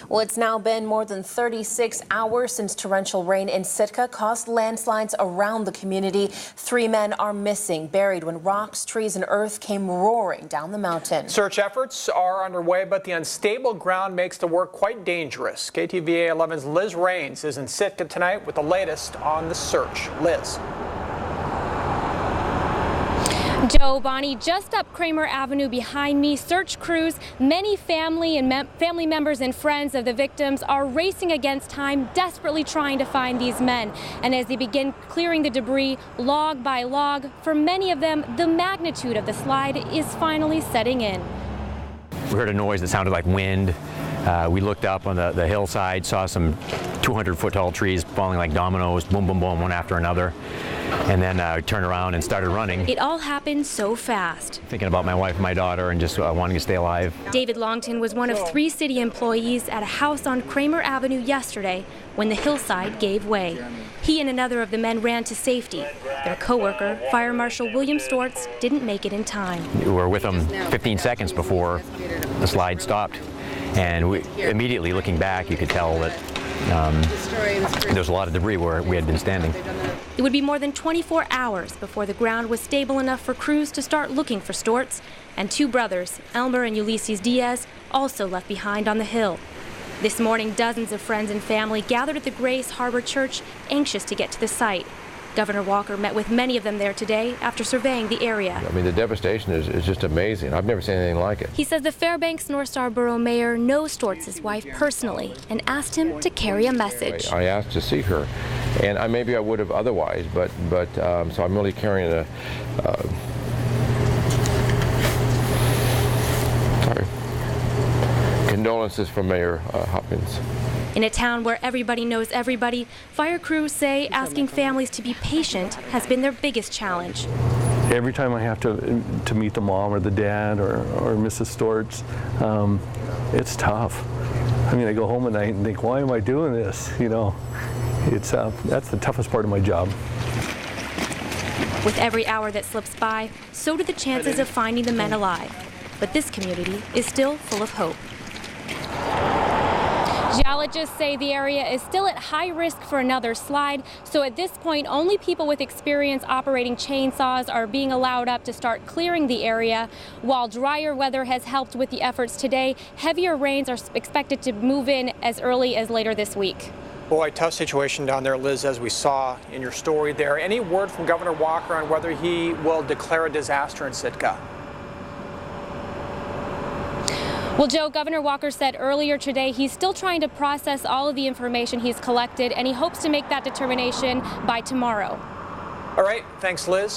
Well, it's now been more than 36 hours since torrential rain in Sitka caused landslides around the community. 3 men are missing, buried when rocks, trees, and earth came roaring down the mountain. Search efforts are underway, but the unstable ground makes the work quite dangerous. KTVA 11's Liz Raines is in Sitka tonight with the latest on the search. Liz. Joe, Bonnie, just up Kramer Avenue behind me, search crews, many family members and friends of the victims are racing against time, desperately trying to find these men. And as they begin clearing the debris log by log, for many of them, the magnitude of the slide is finally setting in. We heard a noise that sounded like wind. We looked up on the hillside, saw some 200-foot tall trees falling like dominoes, boom, boom, boom, one after another. And then turned around and started running. It all happened so fast. Thinking about my wife and my daughter and just wanting to stay alive. David Longton was one of 3 city employees at a house on Kramer Avenue yesterday when the hillside gave way. He and another of the men ran to safety. Their co-worker, Fire Marshal William Stortz, didn't make it in time. We were with them 15 seconds before the slide stopped. And immediately looking back, you could tell that there was a lot of debris where we had been standing. It would be more than 24 hours before the ground was stable enough for crews to start looking for Stortz, and 2 brothers, Elmer and Ulysses Diaz, also left behind on the hill. This morning, dozens of friends and family gathered at the Grace Harbor Church, anxious to get to the site. Governor Walker met with many of them there today after surveying the area. I mean, the devastation is just amazing. I've never seen anything like it. He says the Fairbanks North Star Borough Mayor knows Stortz's wife personally and asked him to carry a message. I asked to see her, and maybe I would have otherwise, but so I'm really carrying a condolences from Mayor Hopkins. In a town where everybody knows everybody, fire crews say asking families to be patient has been their biggest challenge. Every time I have to meet the mom or the dad or Mrs. Stortz, it's tough. I mean, I go home at night and think, why am I doing this? You know, it's that's the toughest part of my job. With every hour that slips by, so do the chances of finding the men alive. But this community is still full of hope. Geologists say the area is still at high risk for another slide, so at this point only people with experience operating chainsaws are being allowed up to start clearing the area. While drier weather has helped with the efforts today, heavier rains are expected to move in as early as later this week. Boy, tough situation down there, Liz, as we saw in your story there. Any word from Governor Walker on whether he will declare a disaster in Sitka? Well, Joe, Governor Walker said earlier today he's still trying to process all of the information he's collected, and he hopes to make that determination by tomorrow. All right, thanks, Liz.